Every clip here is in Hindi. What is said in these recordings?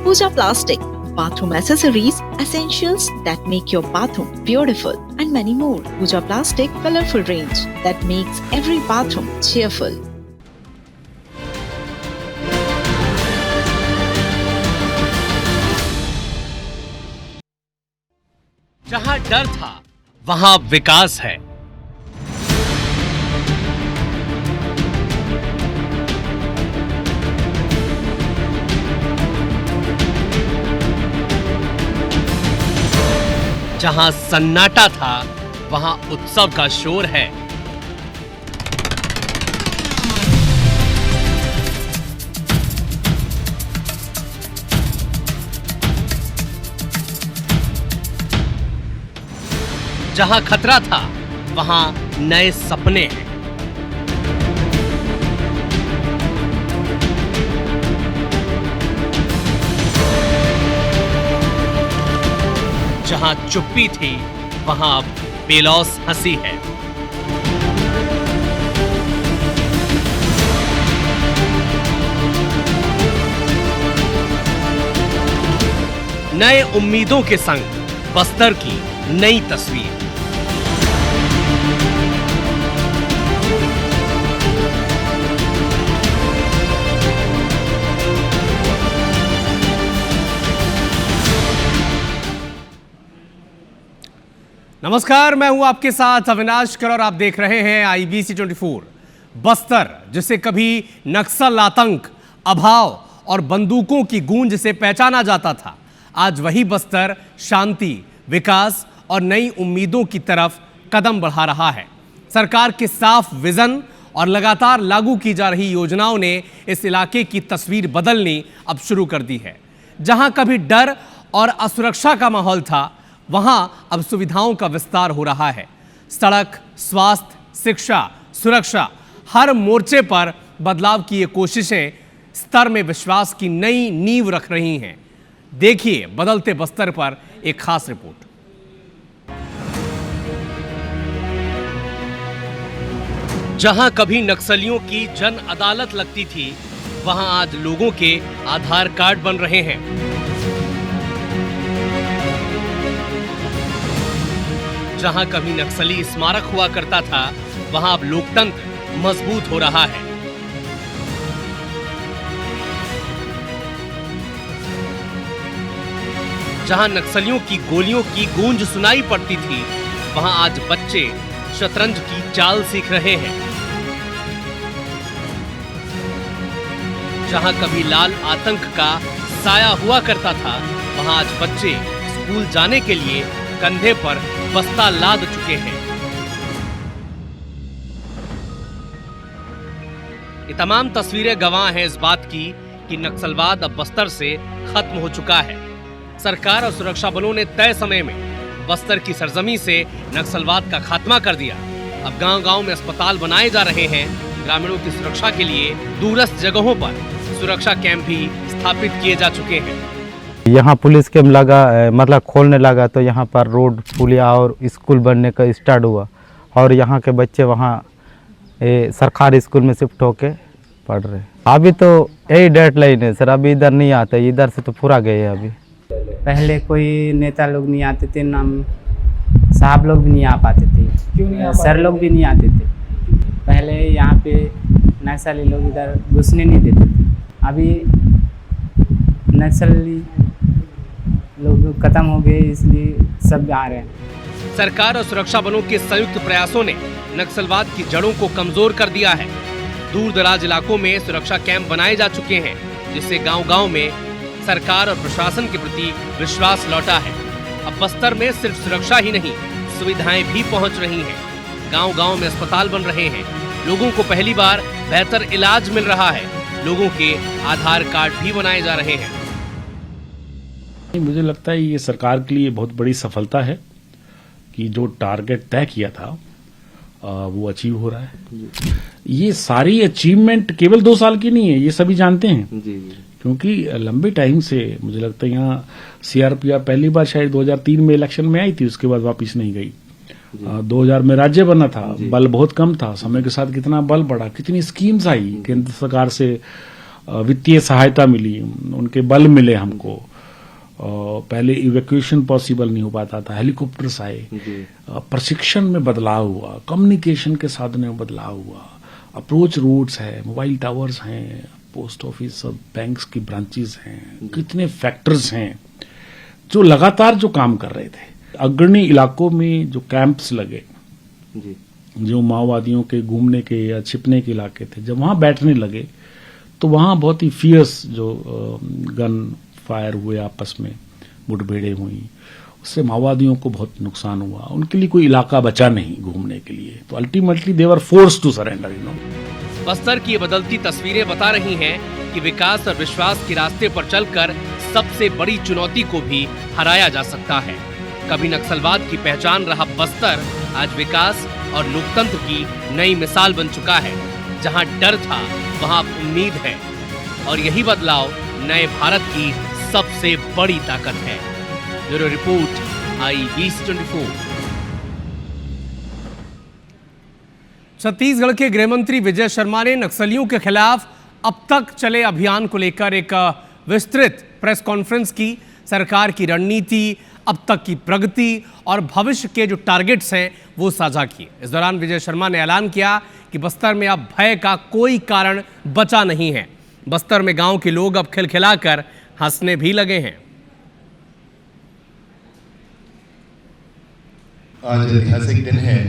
Pooja Plastic, bathroom accessories, essentials that make your bathroom beautiful, and many more. Pooja Plastic colorful range that makes every bathroom cheerful. जहां डर था वहां विकास है। जहां सन्नाटा था वहां उत्सव का शोर है। जहां खतरा था वहां नए सपने हैं। जहां चुप्पी थी वहां अब बेलौस हंसी है। नए उम्मीदों के संग बस्तर की नई तस्वीर। नमस्कार, मैं हूं आपके साथ अविनाश कर और आप देख रहे हैं IBC 24। बस्तर, जिसे कभी नक्सल आतंक, अभाव और बंदूकों की गूंज से पहचाना जाता था, आज वही बस्तर शांति, विकास और नई उम्मीदों की तरफ कदम बढ़ा रहा है। सरकार के साफ विजन और लगातार लागू की जा रही योजनाओं ने इस इलाके की तस्वीर बदलनी अब शुरू कर दी है। जहां कभी डर और असुरक्षा का माहौल था, वहां अब सुविधाओं का विस्तार हो रहा है। सड़क, स्वास्थ्य, शिक्षा, सुरक्षा, हर मोर्चे पर बदलाव की ये कोशिशें स्तर में विश्वास की नई नींव रख रही हैं। देखिए बदलते बस्तर पर एक खास रिपोर्ट। जहां कभी नक्सलियों की जन अदालत लगती थी, वहां आज लोगों के आधार कार्ड बन रहे हैं। जहां कभी नक्सली स्मारक हुआ करता था, वहां अब लोकतंत्र मजबूत हो रहा है। जहां नक्सलियों की गोलियों की गूंज सुनाई पड़ती थी, वहां आज बच्चे शतरंज की चाल सीख रहे हैं। जहां कभी लाल आतंक का साया हुआ करता था, वहां आज बच्चे स्कूल जाने के लिए कंधे पर बस्ता लाद चुके हैं। ये तमाम तस्वीरें गवाह हैं इस बात की कि नक्सलवाद अब बस्तर से खत्म हो चुका है। सरकार और सुरक्षा बलों ने तय समय में बस्तर की सरजमी से नक्सलवाद का खात्मा कर दिया। अब गांव-गांव में अस्पताल बनाए जा रहे हैं। ग्रामीणों की सुरक्षा के लिए दूरस्थ जगहों पर सुरक्षा कैंप भी स्थापित किए जा चुके हैं। यहाँ पुलिस कैंप लगा, मतलब खोलने लगा, तो यहाँ पर रोड, पुलिया और स्कूल बनने का स्टार्ट हुआ और यहाँ के बच्चे वहाँ सरकारी स्कूल में शिफ्ट होके पढ़ रहे। अभी तो यही डेडलाइन है सर, अभी इधर नहीं आते, इधर से तो पूरा गए हैं। अभी पहले कोई नेता लोग नहीं आते थे, नाम साहब लोग भी नहीं आ पाते थे। क्यों नहीं? सर लोग भी नहीं आते थे। पहले यहाँ पे नक्सली लोग इधर घुसने नहीं देते थे। अभी नक्सली लोग खत्म हो गए, इसलिए सब आ रहे हैं। सरकार और सुरक्षा बलों के संयुक्त प्रयासों ने नक्सलवाद की जड़ों को कमजोर कर दिया है। दूर दराज इलाकों में सुरक्षा कैंप बनाए जा चुके हैं, जिससे गांव-गांव में सरकार और प्रशासन के प्रति विश्वास लौटा है। अब बस्तर में सिर्फ सुरक्षा ही नहीं, सुविधाएं भी पहुंच रही हैं। गांव-गांव में अस्पताल बन रहे हैं। लोगों को पहली बार बेहतर इलाज मिल रहा है। लोगों के आधार कार्ड भी बनाए जा रहे हैं। मुझे लगता है ये सरकार के लिए बहुत बड़ी सफलता है कि जो टारगेट तय किया था वो अचीव हो रहा है। ये सारी अचीवमेंट केवल 2 साल की नहीं है, ये सभी जानते हैं। क्योंकि लंबे टाइम से मुझे लगता है यहाँ CRPF पहली बार शायद 2003 में इलेक्शन में आई थी, उसके बाद वापस नहीं गई। 2000 में राज्य बना था, बल बहुत कम था। समय के साथ कितना बल बढ़ा, कितनी स्कीम्स आई केंद्र सरकार से वित्तीय सहायता मिली, उनके बल मिले हमको। पहले इवैक्यूएशन पॉसिबल नहीं हो पाता था, हेलीकॉप्टर्स आए, प्रशिक्षण में बदलाव हुआ, कम्युनिकेशन के साधनों में बदलाव हुआ, अप्रोच रोड्स है, मोबाइल टावर्स हैं, पोस्ट ऑफिस, सब बैंक्स की ब्रांचेस हैं, कितने फैक्टर्स हैं जो लगातार जो काम कर रहे थे। अग्रणी इलाकों में जो कैंप्स लगे, जो माओवादियों के घूमने के या छिपने के इलाके थे, जब वहां बैठने लगे तो वहां बहुत ही फियर्स जो गन फायर हुए, आपस में मुठभेड़ें हुई, उससे माओवादियों को बहुत नुकसान हुआ। उनके लिए कोई इलाका बचा नहीं घूमने के लिए, तो ultimately they were forced to surrender. Bastar की ये बदलती तस्वीरें बता रही हैं कि विकास और विश्वास के रास्ते पर चलकर सबसे बड़ी चुनौती को भी हराया जा सकता है। कभी नक्सलवाद की पहचान रहा बस्तर आज विकास और लोकतंत्र की नई मिसाल बन चुका है। जहां डर था वहां अब उम्मीद है, और यही बदलाव नए भारत की सबसे बड़ी ताकत है। Bureau report, IBC24। छत्तीसगढ़ के गृह मंत्री विजय शर्मा ने नक्सलियों के खिलाफ अब तक चले अभियान को लेकर एक विस्तृत प्रेस कॉन्फ्रेंस की। सरकार की रणनीति, अब तक की प्रगति और भविष्य के जो टारगेट्स हैं वो साझा किए। इस दौरान विजय शर्मा ने ऐलान किया कि बस्तर में अब भय का कोई कारण बचा नहीं है। बस्तर में गांव के लोग अब खिलखिलाकर हंसने भी लगे हैं। आज ऐतिहासिक दिन है,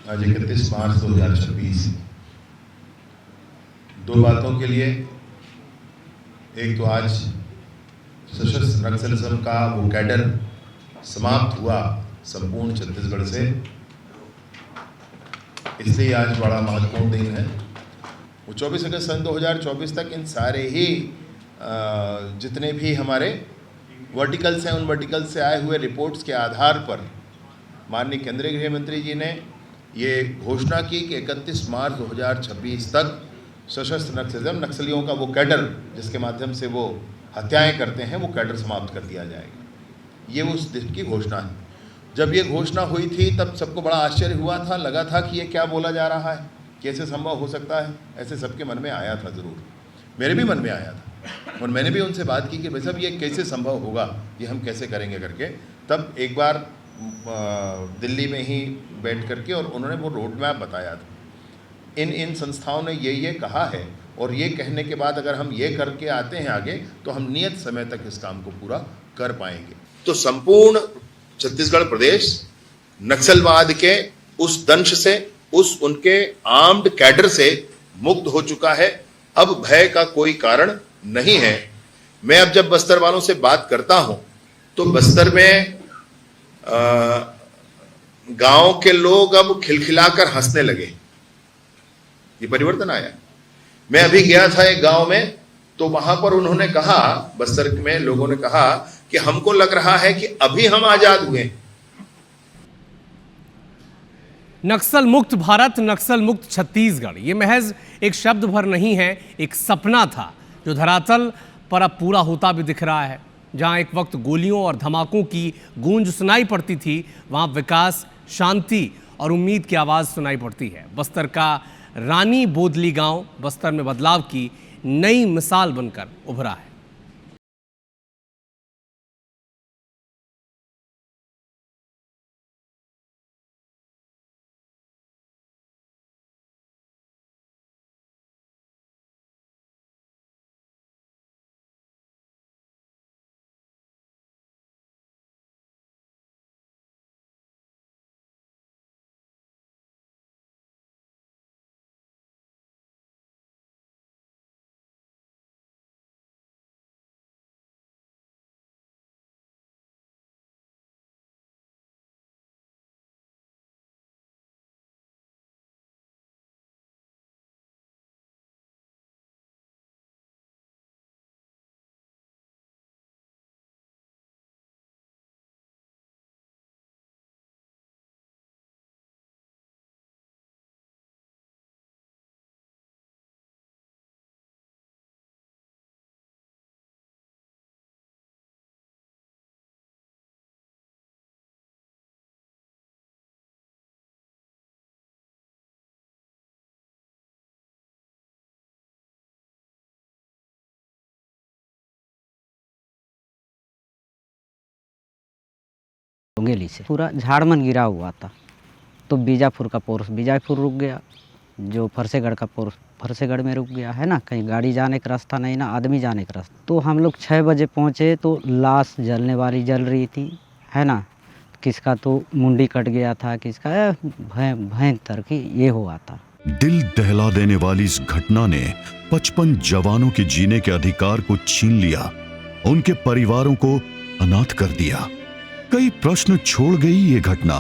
आज 31 मार्च 2026। दो बातों के लिए, एक तो आज सशस्त्र नक्सलिज्म का वो कैडर समाप्त हुआ संपूर्ण छत्तीसगढ़ से, इसलिए आज बड़ा महत्वपूर्ण दिन है। वो 24 अगस्त सन 2024 तक इन सारे ही जितने भी हमारे वर्टिकल्स हैं, उन वर्टिकल से आए हुए रिपोर्ट्स के आधार पर माननीय केंद्रीय गृह मंत्री जी ने ये घोषणा की कि 31 मार्च 2026 तक सशस्त्र नक्सलिज्म, नक्सलियों का वो कैडर जिसके माध्यम से वो हत्याएं करते हैं, वो कैडर समाप्त कर दिया जाएगा। ये उस दिन की घोषणा है। जब ये घोषणा हुई थी तब सबको बड़ा आश्चर्य हुआ था, लगा था कि ये क्या बोला जा रहा है, कैसे संभव हो सकता है, ऐसे सबके मन में आया था। ज़रूर मेरे भी मन में आया था, और मैंने भी उनसे बात की कि भाई साहब ये कैसे संभव होगा, ये हम कैसे करेंगे करके। तब एक बार दिल्ली में ही बैठ करके और उन्होंने वो रोड मैप बताया था। इन संस्थाओं ने ये कहा है, और ये कहने के बाद अगर हम ये करके आते हैं आगे, तो हम नियत समय तक इस काम को पूरा कर पाएंगे। तो संपूर्ण छत्तीसगढ़ प्रदेश नक्सलवाद के उस दंश से, उस उनके आर्म्ड कैडर से मुक्त हो चुका है। अब भय का कोई कारण नहीं है। मैं अब जब बस्तर वालों से बात करता हूं तो बस्तर में गांव के लोग अब खिलखिलाकर हंसने लगे। ये परिवर्तन आया। मैं अभी गया था एक गांव में, तो वहां पर उन्होंने कहा, बस्तर में लोगों ने कहा कि हमको लग रहा है कि अभी हम आजाद हुए। नक्सल मुक्त भारत, नक्सल मुक्त छत्तीसगढ़, ये महज एक शब्द भर नहीं है, एक सपना था जो धरातल पर अब पूरा होता भी दिख रहा है। जहां एक वक्त गोलियों और धमाकों की गूंज सुनाई पड़ती थी, वहां विकास, शांति और उम्मीद की आवाज़ सुनाई पड़ती है। बस्तर का रानी बोदली गांव बस्तर में बदलाव की नई मिसाल बनकर उभरा है। डोंगेली से पूरा झाड़मन गिरा हुआ था। तो बीजापुर का पोर्स बीजापुर रुक गया, जो फरसेगढ़ का पोर्स फरसेगढ़ में रुक गया है ना। कहीं गाड़ी जाने का रास्ता नहीं ना, आदमी जाने का रास्ता। तो हम लोग 6 बजे पहुँचे तो लाश जलने वाली जल रही थी, है ना। किसका तो मुंडी कट गया था, किसका भयंकर की ये हुआ था। दिल दहला देने वाली इस घटना ने 55 जवानों के जीने के अधिकार को छीन लिया, उनके परिवारों को अनाथ कर दिया। कई प्रश्न छोड़ गई ये घटना।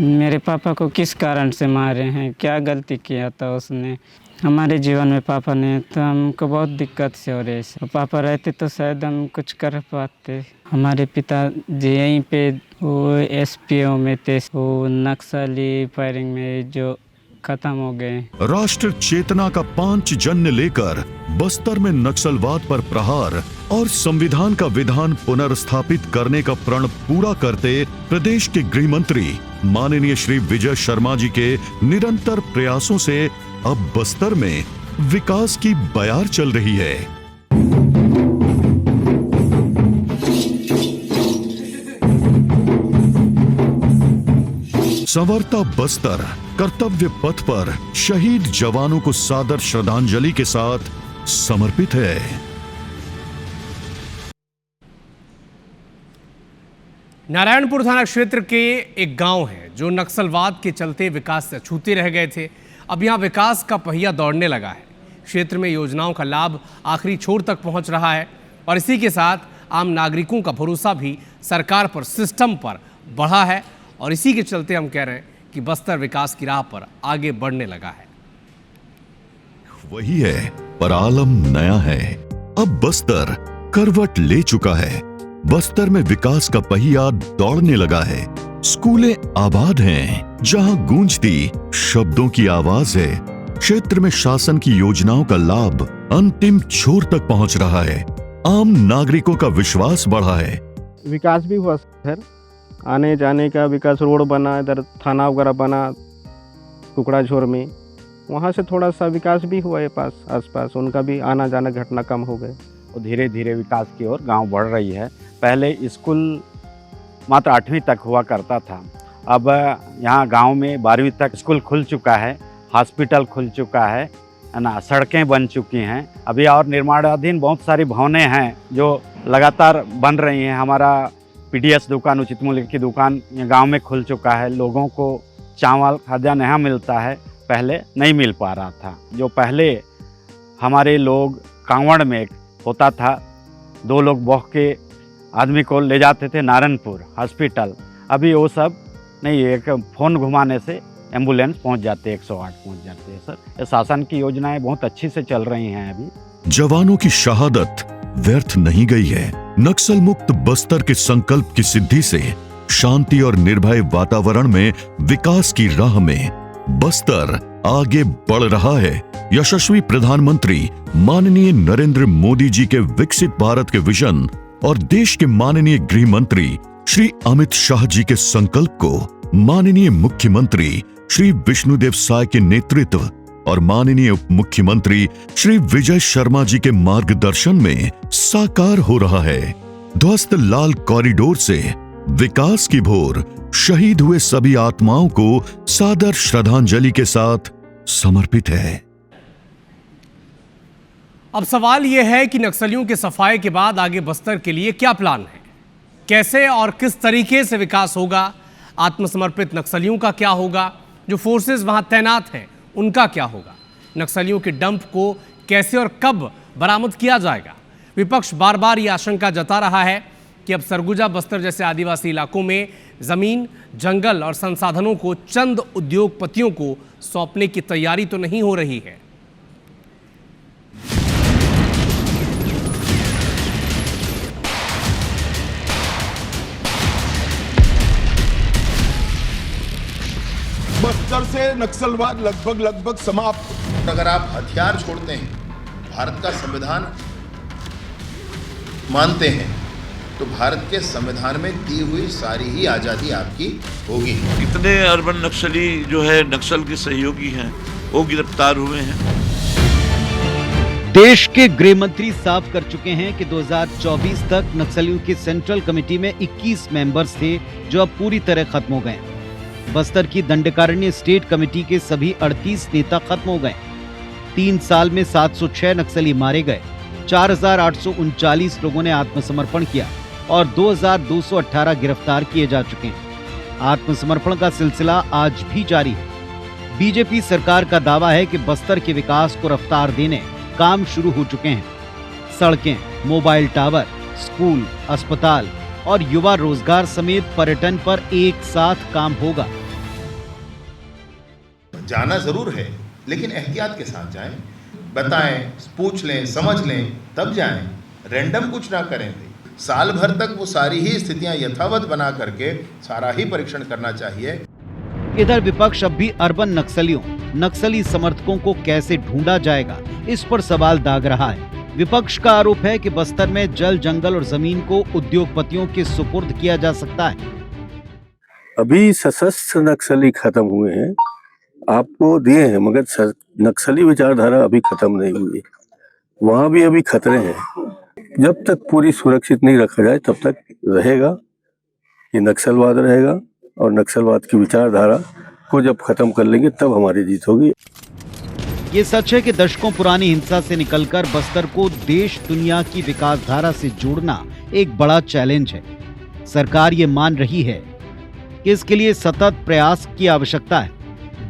मेरे पापा को किस कारण से मारे हैं, क्या गलती किया था उसने हमारे जीवन में पापा ने, तो हमको बहुत दिक्कत से हो रही है। पापा रहते तो शायद हम कुछ कर पाते। हमारे पिता जी यहीं पे वो SPO में थे, वो नक्सली फायरिंग में जो खत्म हो गए। राष्ट्र चेतना का पांचजन्य लेकर बस्तर में नक्सलवाद पर प्रहार और संविधान का विधान पुनर्स्थापित करने का प्रण पूरा करते प्रदेश के गृह मंत्री माननीय श्री विजय शर्मा जी के निरंतर प्रयासों से अब बस्तर में विकास की बयार चल रही है। संवरता बस्तर कर्तव्य पथ पर शहीद जवानों को सादर श्रद्धांजलि के साथ समर्पित है। नारायणपुर थाना क्षेत्र के एक गांव है जो नक्सलवाद के चलते विकास से अछूते रह गए थे। अब यहां विकास का पहिया दौड़ने लगा है। क्षेत्र में योजनाओं का लाभ आखिरी छोर तक पहुंच रहा है और इसी के साथ आम नागरिकों का भरोसा भी सरकार पर, सिस्टम पर बढ़ा है और इसी के चलते हम कह रहे हैं कि बस्तर विकास की राह पर आगे बढ़ने लगा है। वही है पर आलम नया है। अब बस्तर करवट ले चुका है। बस्तर में विकास का पहिया दौड़ने लगा है। स्कूलें आबाद हैं, जहां गूंजती शब्दों की आवाज है। क्षेत्र में शासन की योजनाओं का लाभ अंतिम छोर तक पहुंच रहा है। आम नागरिकों का विश्वास बढ़ा है। विकास भी हुआ सर, आने जाने का विकास, रोड बना, इधर थाना वगैरह बना कुकड़ा झोर में, वहाँ से थोड़ा सा विकास भी हुआ है। पास आसपास उनका भी आना जाना घटना कम हो गए। और धीरे धीरे विकास की ओर गांव बढ़ रही है। पहले स्कूल मात्र 8वीं तक हुआ करता था, अब यहाँ गांव में 12वीं तक स्कूल खुल चुका है, हॉस्पिटल खुल चुका है ना, सड़कें बन चुकी हैं। अभी और निर्माणाधीन बहुत सारी भवनें हैं जो लगातार बन रही हैं। हमारा PDS दुकान, उचित मूल्य की दुकान गांव में खुल चुका है। लोगों को चावल खाद्यान्न यहाँ मिलता है, पहले नहीं मिल पा रहा था। जो पहले हमारे लोग कांवड़ में होता था, 2 लोग बह के आदमी को ले जाते थे नारायणपुर हॉस्पिटल, अभी वो सब नहीं, एक फ़ोन घुमाने से एम्बुलेंस पहुंच जाते, 108 पहुंच जाते हैं। सर, ये शासन की योजनाएं बहुत अच्छी से चल रही हैं। अभी जवानों की शहादत व्यर्थ नहीं गई है। नक्सल मुक्त बस्तर के संकल्प की सिद्धि से शांति और निर्भय वातावरण में विकास की राह में बस्तर आगे बढ़ रहा है। यशस्वी प्रधानमंत्री माननीय नरेंद्र मोदी जी के विकसित भारत के विजन और देश के माननीय गृह मंत्री श्री अमित शाह जी के संकल्प को माननीय मुख्यमंत्री श्री विष्णुदेव साय के नेतृत्व और माननीय उप मुख्यमंत्री श्री विजय शर्मा जी के मार्गदर्शन में साकार हो रहा है। ध्वस्त लाल कॉरिडोर से विकास की भोर शहीद हुए सभी आत्माओं को सादर श्रद्धांजलि के साथ समर्पित है। अब सवाल यह है कि नक्सलियों के सफाई के बाद आगे बस्तर के लिए क्या प्लान है, कैसे और किस तरीके से विकास होगा, आत्मसमर्पित नक्सलियों का क्या होगा, जो फोर्सेस वहां तैनात हैं उनका क्या होगा, नक्सलियों के डंप को कैसे और कब बरामद किया जाएगा। विपक्ष बार बार ये आशंका जता रहा है कि अब सरगुजा बस्तर जैसे आदिवासी इलाकों में जमीन, जंगल और संसाधनों को चंद उद्योगपतियों को सौंपने की तैयारी तो नहीं हो रही है। बस्तर से नक्सलवाद लगभग समाप्त। अगर आप हथियार छोड़ते हैं, भारत का संविधान मानते हैं, तो भारत के संविधान में दी हुई सारी ही आज़ादी आपकी होगी। इतने अर्बन नक्सली जो है नक्सल के सहयोगी हैं वो गिरफ्तार हुए हैं। देश के गृह मंत्री साफ कर चुके हैं कि 2024 तक नक्सलियों की सेंट्रल कमेटी में 21 मेंबर्स थे जो अब पूरी तरह खत्म हो गए। बस्तर की दंडकारण्य स्टेट कमेटी के सभी 38 नेता खत्म हो गए। 3 साल में 706 नक्सली मारे गए, 4,839 लोगों ने आत्मसमर्पण किया और 2,218 गिरफ्तार किए जा चुके हैं। आत्मसमर्पण का सिलसिला आज भी जारी है। बीजेपी सरकार का दावा है कि बस्तर के विकास को रफ्तार देने काम शुरू हो चुके हैं। सड़कें, मोबाइल टावर, स्कूल, अस्पताल और युवा रोजगार समेत पर्यटन पर एक साथ काम होगा। जाना जरूर है, लेकिन एहतियात के साथ जाएं, बताएं, पूछ लें, समझ लें, तब जाएं। रैंडम कुछ ना करें। साल भर तक वो सारी ही स्थितियां यथावत बना करके सारा ही परीक्षण करना चाहिए। इधर विपक्ष अब भी अर्बन नक्सलियों, नक्सली समर्थकों को कैसे ढूंढा जाएगा, इस पर सवाल दाग रहा है। विपक्ष का आरोप है कि बस्तर में जल, जंगल और जमीन को उद्योगपतियों के सुपुर्द किया जा सकता है। अभी सशस्त्र नक्सली खत्म हुए हैं, आपको दिए हैं, मगर नक्सली विचारधारा अभी खत्म नहीं हुई। वहां भी अभी खतरे हैं। जब तक पूरी सुरक्षित नहीं रखा जाए तब तक रहेगा, ये नक्सलवाद रहेगा। और नक्सलवाद की विचारधारा को जब खत्म कर लेंगे तब हमारी जीत होगी। ये सच है कि दशकों पुरानी हिंसा से निकलकर बस्तर को देश दुनिया की विकास धारा से जोड़ना एक बड़ा चैलेंज है। सरकार ये मान रही है कि इसके लिए सतत प्रयास की आवश्यकता है।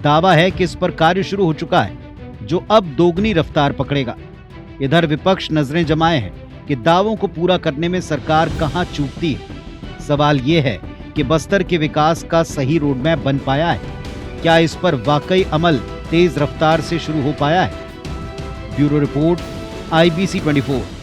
दावा है कि इस पर कार्य शुरू हो चुका है, जो अब दोगुनी रफ्तार पकड़ेगा। इधर विपक्ष नजरें जमाए है कि दावों को पूरा करने में सरकार कहां चूकती है। सवाल ये है कि बस्तर के विकास का सही रोडमैप बन पाया है? क्या इस पर वाकई अमल तेज रफ्तार से शुरू हो पाया है? Bureau report, IBC 24।